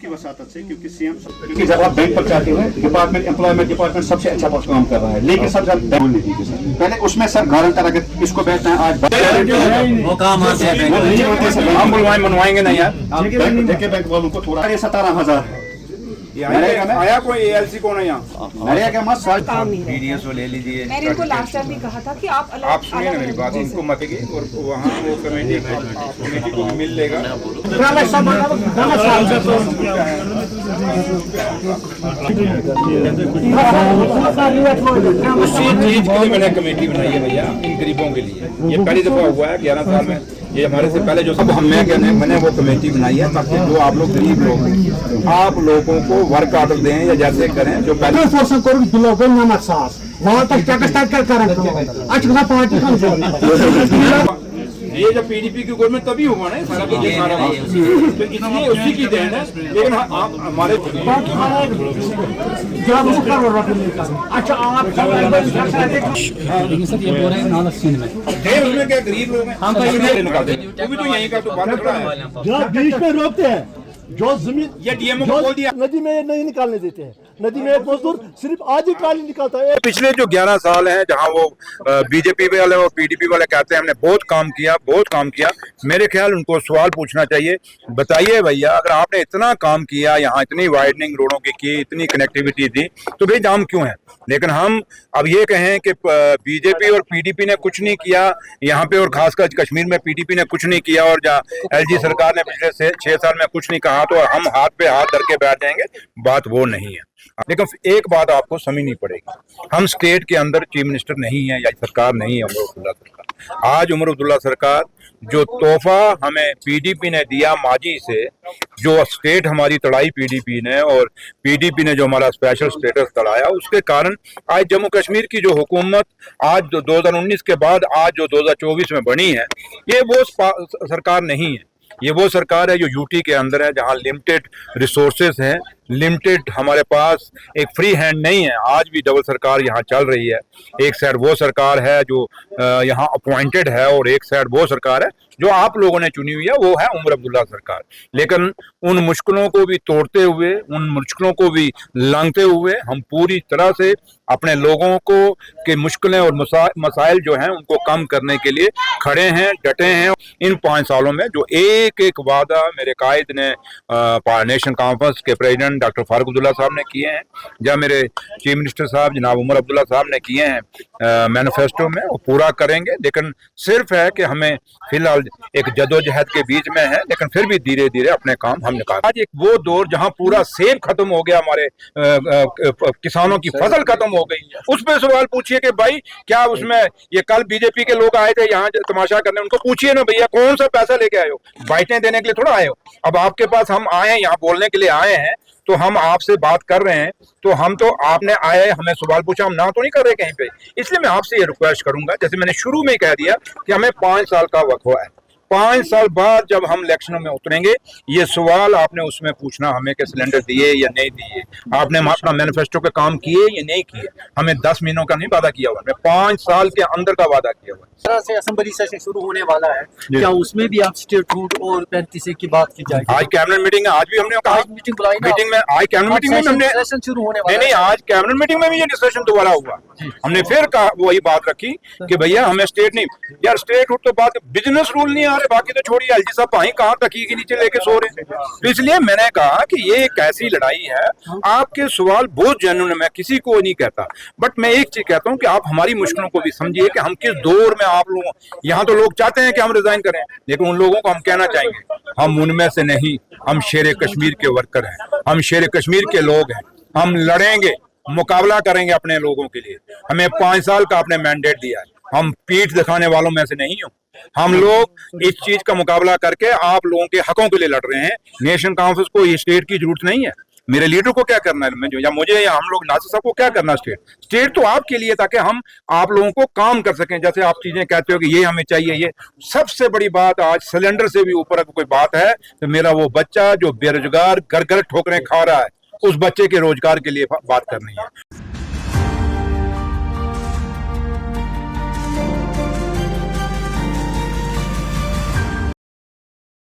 की वसातत से, क्योंकि सीएम क्योंकि जब आप बैंक पर जाते हैं डिपार्टमेंट एम्प्लॉयमेंट डिपार्टमेंट सबसे अच्छा काम कर रहा है, लेकिन सब जब बैंक नहीं दीजिए सर, पहले उसमें सर गारंटर अगर इसको बैठना है आज वो काम हम बुलवाएं मनवाएंगे नहीं यार। जेके बैंक वालों को थोड़ा 17,000 आया कोई एएलसी कौन है यहाँ? नरेगा मत काम नहीं है। वीडियो ले लीजिए। मैंने इनको लास्ट टाइम भी कहा था कि आप अलग आप सुनिए ना मेरी बात, उनको मत देंगे और वहाँ वो कमेटी को मिल लेगा। उसी चीज के लिए मैंने कमेटी बनाई है भैया, इन गरीबों के लिए। ये पहली दफा हुआ है 11 साल में, ये हमारे से पहले जो सब मैंने वो कमेटी बनाई है ताकि जो आप लोग गरीब लोग आप लोगों को वर्क ऑर्डर दें या जैसे करें जो पहले ये जब पीडीपी की गवर्नमेंट तभी हुआ ना सारा कुछ सारा, तो इसलिए उसी की देन है। लेकिन आप हमारे उसमें क्या गरीब लोग हैं, वो भी तो यहीं का तो बात है। बीच में रोकते हैं जो जमीन, ये डीएमओ को बोल दिया नदी में नहीं निकालने देते हैं। नदी में एक मजदूर सिर्फ आज ही ट्राली निकालता है। पिछले जो 11 साल हैं जहां वो बीजेपी वाले और पीडीपी वाले कहते हैं हमने बहुत काम किया, मेरे ख्याल उनको सवाल पूछना चाहिए। बताइए भैया, अगर आपने इतना काम किया, यहाँ इतनी वाइडनिंग रोडों की इतनी कनेक्टिविटी थी, तो भाई जाम क्यों है? लेकिन हम अब ये कहें कि बीजेपी और पीडीपी ने कुछ नहीं किया यहाँ पे, और खासकर कश्मीर में पीडीपी ने कुछ नहीं किया, और जहाँ एलजी सरकार ने पिछले 6 साल में कुछ नहीं कहा, तो हम हाथ पे हाथ धर के बैठ जाएंगे। बात वो नहीं है। लेकिन एक बात आपको समझनी पड़ेगी, हम स्टेट के अंदर चीफ मिनिस्टर नहीं है या सरकार नहीं है उमर अब्दुल्ला सरकार। आज उमर अब्दुल्ला सरकार जो तोहफा हमें पीडीपी ने दिया माजी से, जो स्टेट हमारी तड़ाई पीडीपी ने, और पीडीपी ने जो हमारा स्पेशल स्टेटस तड़ाया, उसके कारण आज जम्मू कश्मीर की जो हुकूमत आज 2019 के बाद आज जो 2024 में बनी है, ये वो सरकार नहीं है। ये वो सरकार है जो यूटी के अंदर है, जहां लिमिटेड रिसोर्सेज हैं, लिमिटेड हमारे पास एक फ्री हैंड नहीं है। आज भी डबल सरकार यहाँ चल रही है। एक साइड वो सरकार है जो यहाँ अपॉइंटेड है, और एक साइड वो सरकार है जो आप लोगों ने चुनी हुई है, वो है उमर अब्दुल्ला सरकार। लेकिन उन मुश्किलों को भी तोड़ते हुए, उन मुश्किलों को भी लांघते हुए हम पूरी तरह से अपने लोगों को के मुश्किलें और मसाइल जो हैं उनको कम करने के लिए खड़े हैं, डटे हैं। इन 5 सालों में जो एक एक वादा मेरे कायद ने नेशन कॉन्फ्रेंस के प्रेसिडेंट डॉक्टर फारूक अब्दुल्ला साहब ने किए हैं, या मेरे चीफ मिनिस्टर साहब जनाब उमर अब्दुल्ला साहब ने किए हैं मैनिफेस्टो में, वो पूरा करेंगे। लेकिन सिर्फ है कि हमें फिलहाल एक जदोजहद के बीच में है, लेकिन फिर भी धीरे धीरे अपने काम हम निकाल। आज एक वो दौर जहां पूरा सेब खत्म हो गया, हमारे किसानों की फसल खत्म हो गई, उस पर सवाल पूछिए कि भाई क्या उसमें ये कल बीजेपी के लोग आए थे यहाँ तमाशा करने, उनको पूछिए ना भैया कौन सा पैसा लेके आए हो? बाइटें देने के लिए थोड़ा आए हो। अब आपके पास हम आए हैं, यहाँ बोलने के लिए आए हैं, तो हम आपसे बात कर रहे हैं, तो हम तो आपने आए हमें सवाल पूछा, हम ना तो नहीं कर रहे कहीं पे। इसलिए मैं आपसे ये रिक्वेस्ट करूंगा, जैसे मैंने शुरू में कह दिया कि हमें 5 साल का वक्त हुआ है, 5 साल बाद जब हम इलेक्शनों में उतरेंगे, ये सवाल आपने उसमें पूछना हमें कि सिलेंडर दिए या नहीं दिए, आपने अपना मैनिफेस्टो के काम किए या नहीं किए। हमें 10 महीनों का नहीं वादा किया हुआ, हमें 5 साल के अंदर का वादा किया हुआ। तरह से असेंबली सेशन शुरू होने वाला है, क्या उसमें भी आप स्टेट फूड और 35 की बात की जाएगी? आज कैबिनेट मीटिंग है, आज भी हमने कहा मीटिंग बुलाई, मीटिंग में आज कैबिनेट मीटिंग में हमने सेशन शुरू होने वाला नहीं, आज कैबिनेट मीटिंग में भी ये डिस्कशन दोबारा हुआ। हमने फिर कहा वही बात रखी कि भैया हमें स्टेट नहीं, यार स्टेट हुड तो बात, बिजनेस रूल नहीं आ रहे, बाकी तो छोड़िए। एलजी साहब भाई कहाँ तकिए के नीचे लेके सो रहे हैं। तो इसलिए मैंने कहा कि ये एक ऐसी लड़ाई है, आपके सवाल बहुत जेन्युइन है, मैं किसी को नहीं कहता, बट मैं एक चीज कहता हूँ कि आप हमारी मुश्किलों को भी समझिए कि हम किस दौर में आप लोगों, यहाँ तो लोग चाहते हैं कि हम रिजाइन करें, लेकिन उन लोगों को हम कहना चाहेंगे हम उनमें से नहीं, हम शेर कश्मीर के वर्कर हैं, हम शेर कश्मीर के लोग हैं, हम लड़ेंगे, मुकाबला करेंगे अपने लोगों के लिए। हमें 5 साल का आपने मैंडेट दिया है, हम पीठ दिखाने वालों में से नहीं हूं। हम लोग इस चीज का मुकाबला करके आप लोगों के हकों के लिए लड़ रहे हैं। नेशन कॉन्फ्रेंस को ये स्टेट की जरूरत नहीं है, मेरे लीडर को क्या करना है, या मुझे या हम लोग नासिर साहब को क्या करना है? स्टेट तो आपके लिए, ताकि हम आप लोगों को काम कर सकें। जैसे आप चीजें कहते हो कि ये हमें चाहिए, ये सबसे बड़ी बात आज सिलेंडर से भी ऊपर कोई बात है तो मेरा वो बच्चा जो बेरोजगार घर घर ठोकरें खा रहा है, उस बच्चे के रोजगार के लिए बात करनी है।